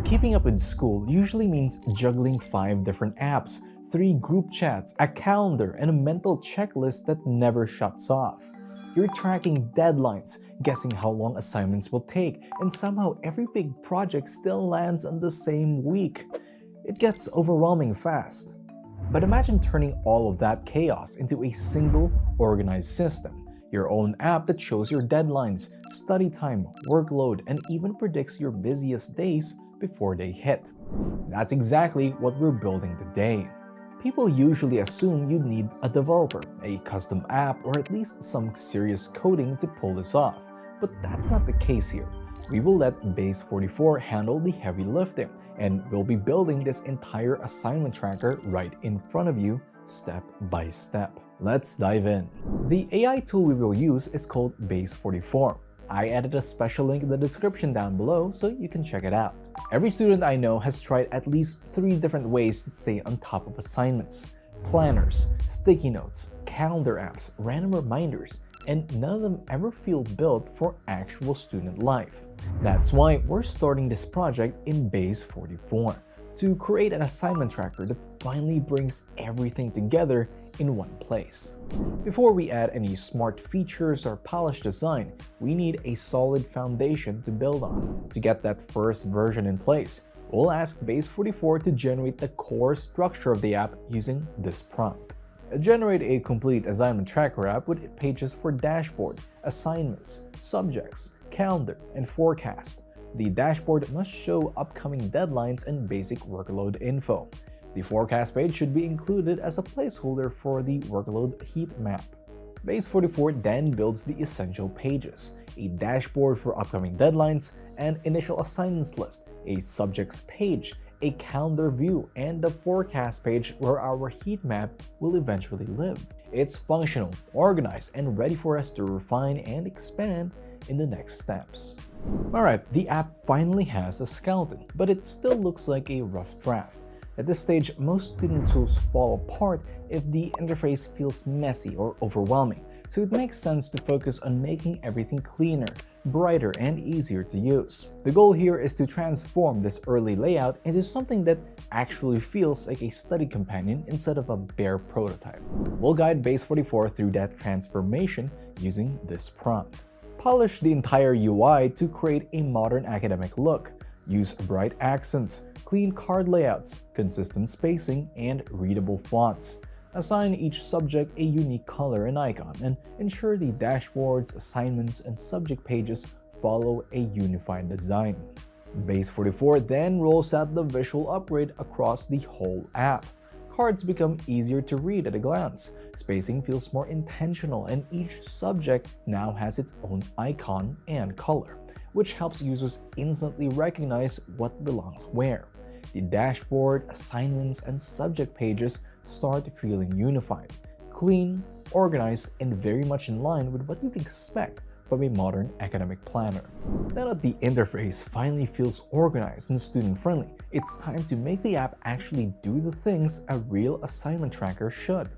Keeping up with school usually means juggling 5 different apps, 3 group chats, a calendar, and a mental checklist that never shuts off. You're tracking deadlines, guessing how long assignments will take, and somehow every big project still lands on the same week. It gets overwhelming fast. But imagine turning all of that chaos into a single, organized system. Your own app that shows your deadlines, study time, workload, and even predicts your busiest days before they hit. That's exactly what we're building today. People usually assume you need a developer, a custom app, or at least some serious coding to pull this off. But that's not the case here. We will let Base 44 handle the heavy lifting, and we'll be building this entire assignment tracker right in front of you, step by step. Let's dive in. The AI tool we will use is called Base 44. I added a special link in the description down below so you can check it out. Every student I know has tried at least 3 different ways to stay on top of assignments: planners, sticky notes, calendar apps, random reminders, and none of them ever feel built for actual student life. That's why we're starting this project in Base 44 to create an assignment tracker that finally brings everything together in one place. Before we add any smart features or polished design, we need a solid foundation to build on. To get that first version in place, we'll ask Base 44 to generate the core structure of the app using this prompt. Generate a complete assignment tracker app with pages for dashboard, assignments, subjects, calendar, and forecast. The dashboard must show upcoming deadlines and basic workload info. The forecast page should be included as a placeholder for the workload heat map. Base 44 then builds the essential pages: a dashboard for upcoming deadlines, an initial assignments list, a subjects page, a calendar view, and the forecast page where our heat map will eventually live. It's functional, organized, and ready for us to refine and expand in the next steps. Alright, the app finally has a skeleton, but it still looks like a rough draft. At this stage, most student tools fall apart if the interface feels messy or overwhelming, so it makes sense to focus on making everything cleaner, brighter, and easier to use. The goal here is to transform this early layout into something that actually feels like a study companion instead of a bare prototype. We'll guide Base 44 through that transformation using this prompt. Polish the entire UI to create a modern academic look. Use bright accents, clean card layouts, consistent spacing, and readable fonts. Assign each subject a unique color and icon, and ensure the dashboards, assignments, and subject pages follow a unified design. Base 44 then rolls out the visual upgrade across the whole app. Cards become easier to read at a glance, spacing feels more intentional, and each subject now has its own icon and color, which helps users instantly recognize what belongs where. The dashboard, assignments, and subject pages start feeling unified, clean, organized, and very much in line with what you'd expect from a modern academic planner. Now that the interface finally feels organized and student-friendly, it's time to make the app actually do the things a real assignment tracker should.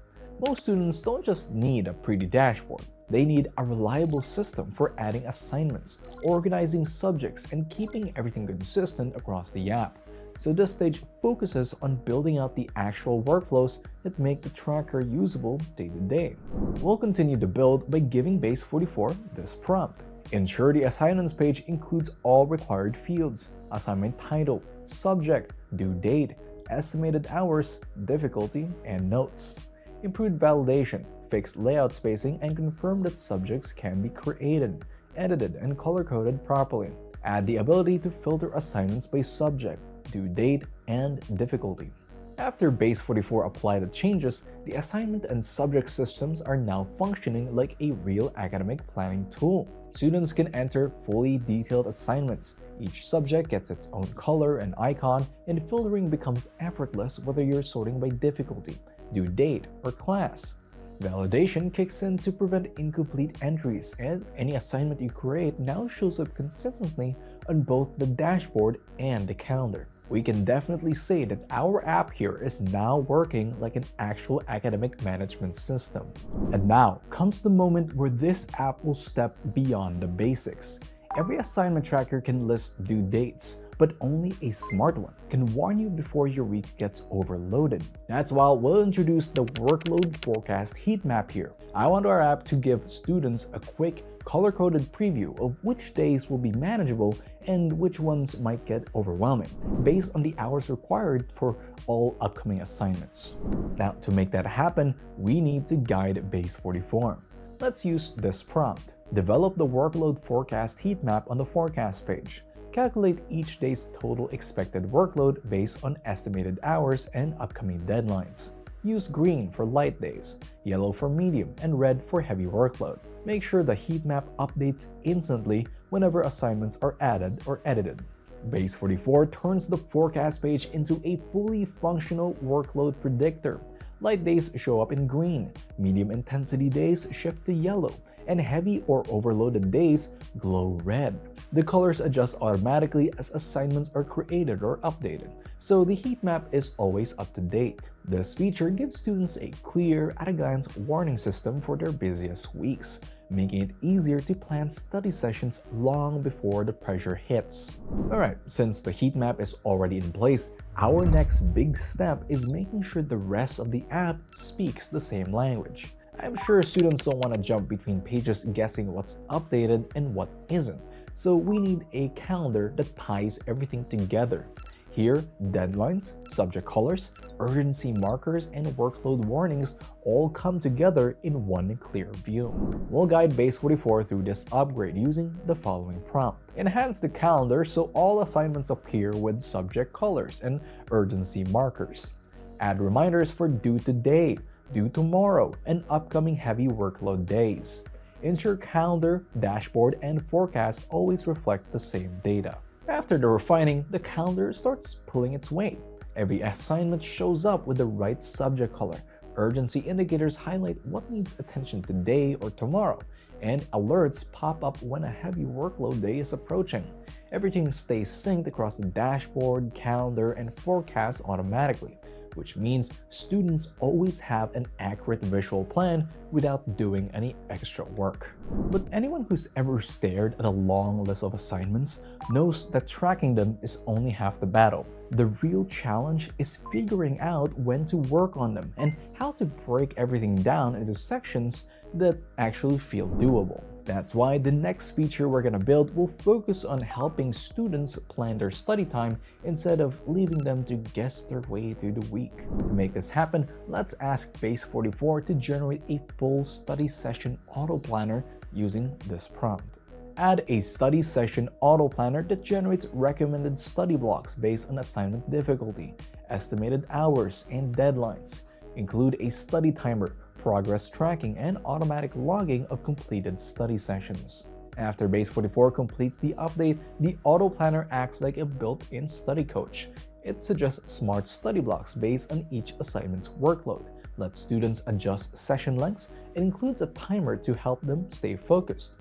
Most students don't just need a pretty dashboard. They need a reliable system for adding assignments, organizing subjects, and keeping everything consistent across the app. So this stage focuses on building out the actual workflows that make the tracker usable day to day. We'll continue to build by giving Base 44 this prompt. Ensure the assignments page includes all required fields: assignment title, subject, due date, estimated hours, difficulty, and notes. Improve validation, fix layout spacing, and confirm that subjects can be created, edited, and color-coded properly. Add the ability to filter assignments by subject, due date, and difficulty. After Base 44 applied the changes, the assignment and subject systems are now functioning like a real academic planning tool. Students can enter fully detailed assignments. Each subject gets its own color and icon, and filtering becomes effortless whether you're sorting by difficulty, due date, or class. Validation kicks in to prevent incomplete entries, and any assignment you create now shows up consistently on both the dashboard and the calendar. We can definitely say that our app here is now working like an actual academic management system. And now comes the moment where this app will step beyond the basics. Every assignment tracker can list due dates, but only a smart one can warn you before your week gets overloaded. That's why we'll introduce the workload forecast heat map here. I want our app to give students a quick, color-coded preview of which days will be manageable and which ones might get overwhelming, based on the hours required for all upcoming assignments. Now, to make that happen, we need to guide Base 44. Let's use this prompt. Develop the workload forecast heat map on the forecast page. Calculate each day's total expected workload based on estimated hours and upcoming deadlines. Use green for light days, yellow for medium, and red for heavy workload. Make sure the heat map updates instantly whenever assignments are added or edited. Base 44 turns the forecast page into a fully functional workload predictor. Light days show up in green, medium intensity days shift to yellow, and heavy or overloaded days glow red. The colors adjust automatically as assignments are created or updated, so the heat map is always up to date. This feature gives students a clear, at-a-glance warning system for their busiest weeks, making it easier to plan study sessions long before the pressure hits. Alright, since the heat map is already in place, our next big step is making sure the rest of the app speaks the same language. I'm sure students don't want to jump between pages guessing what's updated and what isn't, so we need a calendar that ties everything together. Here, deadlines, subject colors, urgency markers, and workload warnings all come together in one clear view. We'll guide Base 44 through this upgrade using the following prompt. Enhance the calendar so all assignments appear with subject colors and urgency markers. Add reminders for due today, due tomorrow, and upcoming heavy workload days. Ensure calendar, dashboard, and forecast always reflect the same data. After the refining, the calendar starts pulling its weight. Every assignment shows up with the right subject color. Urgency indicators highlight what needs attention today or tomorrow, and alerts pop up when a heavy workload day is approaching. Everything stays synced across the dashboard, calendar, and forecast automatically, which means students always have an accurate visual plan without doing any extra work. But anyone who's ever stared at a long list of assignments knows that tracking them is only half the battle. The real challenge is figuring out when to work on them and how to break everything down into sections that actually feel doable. That's why the next feature we're gonna build will focus on helping students plan their study time instead of leaving them to guess their way through the week. To make this happen, let's ask Base 44 to generate a full study session autoplanner using this prompt. Add a study session autoplanner that generates recommended study blocks based on assignment difficulty, estimated hours, and deadlines. Include a study timer, progress tracking, and automatic logging of completed study sessions. After Base 44 completes the update, the autoplanner acts like a built-in study coach. It suggests smart study blocks based on each assignment's workload, lets students adjust session lengths, and includes a timer to help them stay focused.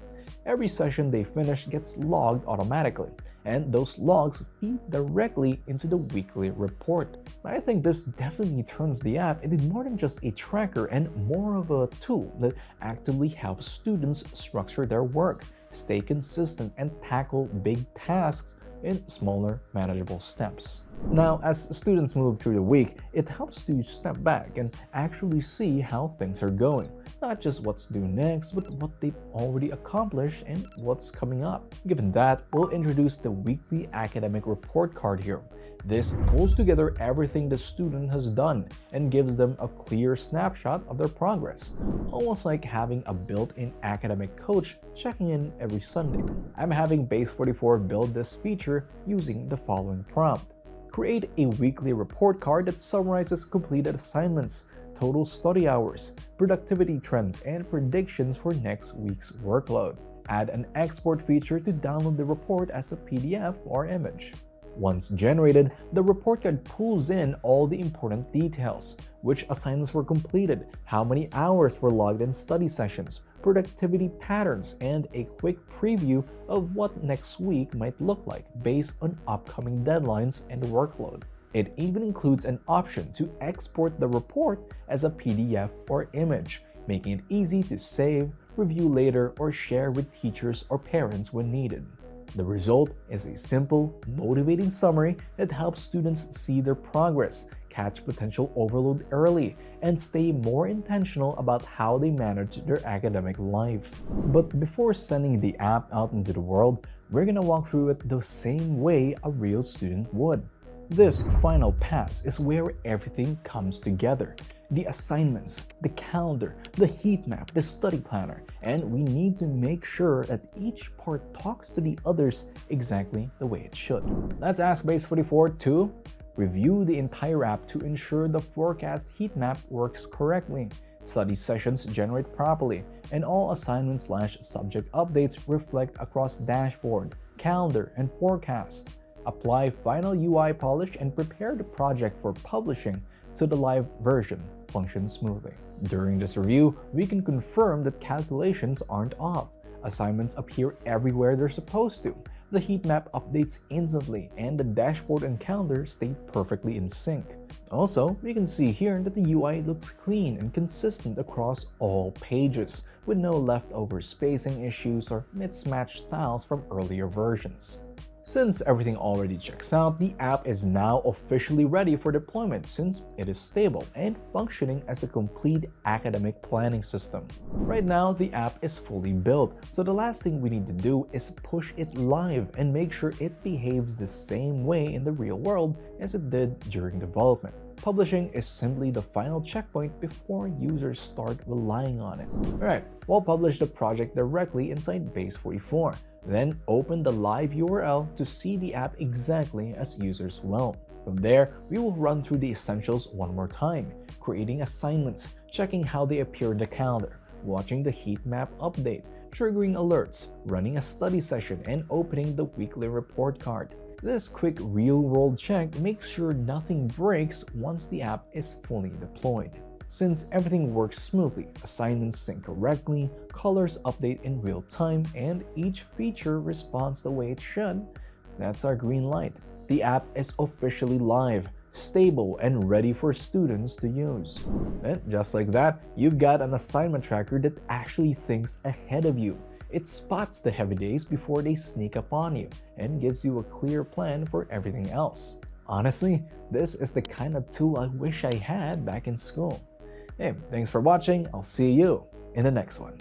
Every session they finish gets logged automatically, and those logs feed directly into the weekly report. I think this definitely turns the app into more than just a tracker and more of a tool that actively helps students structure their work, stay consistent, and tackle big tasks in smaller, manageable steps. Now, as students move through the week, it helps to step back and actually see how things are going. Not just what's due next, but what they've already accomplished and what's coming up. Given that, we'll introduce the weekly academic report card here. This pulls together everything the student has done and gives them a clear snapshot of their progress, almost like having a built-in academic coach checking in every Sunday. I'm having Base 44 build this feature using the following prompt. Create a weekly report card that summarizes completed assignments, total study hours, productivity trends, and predictions for next week's workload. Add an export feature to download the report as a PDF or image. Once generated, the report card pulls in all the important details: which assignments were completed, how many hours were logged in study sessions, productivity patterns, and a quick preview of what next week might look like based on upcoming deadlines and workload. It even includes an option to export the report as a PDF or image, making it easy to save, review later, or share with teachers or parents when needed. The result is a simple, motivating summary that helps students see their progress, catch potential overload early, and stay more intentional about how they manage their academic life. But before sending the app out into the world, we're gonna walk through it the same way a real student would. This final pass is where everything comes together. The assignments, the calendar, the heat map, the study planner, and we need to make sure that each part talks to the others exactly the way it should. Let's ask Base 44 to review the entire app to ensure the forecast heat map works correctly, study sessions generate properly, and all assignment/subject updates reflect across dashboard, calendar, and forecast. Apply final UI polish and prepare the project for publishing so the live version functions smoothly. During this review, we can confirm that calculations aren't off, assignments appear everywhere they're supposed to, the heat map updates instantly, and the dashboard and calendar stay perfectly in sync. Also, we can see here that the UI looks clean and consistent across all pages, with no leftover spacing issues or mismatched styles from earlier versions. Since everything already checks out, the app is now officially ready for deployment since it is stable and functioning as a complete academic planning system. Right now, the app is fully built, so the last thing we need to do is push it live and make sure it behaves the same way in the real world as it did during development. Publishing is simply the final checkpoint before users start relying on it. Alright, we'll publish the project directly inside Base 44. Then open the live URL to see the app exactly as users will. From there, we will run through the essentials one more time, creating assignments, checking how they appear in the calendar, watching the heat map update, triggering alerts, running a study session, and opening the weekly report card. This quick real-world check makes sure nothing breaks once the app is fully deployed. Since everything works smoothly, assignments sync correctly, colors update in real time, and each feature responds the way it should, that's our green light. The app is officially live, stable, and ready for students to use. And just like that, you've got an assignment tracker that actually thinks ahead of you. It spots the heavy days before they sneak up on you and gives you a clear plan for everything else. Honestly, this is the kind of tool I wish I had back in school. Hey, thanks for watching. I'll see you in the next one.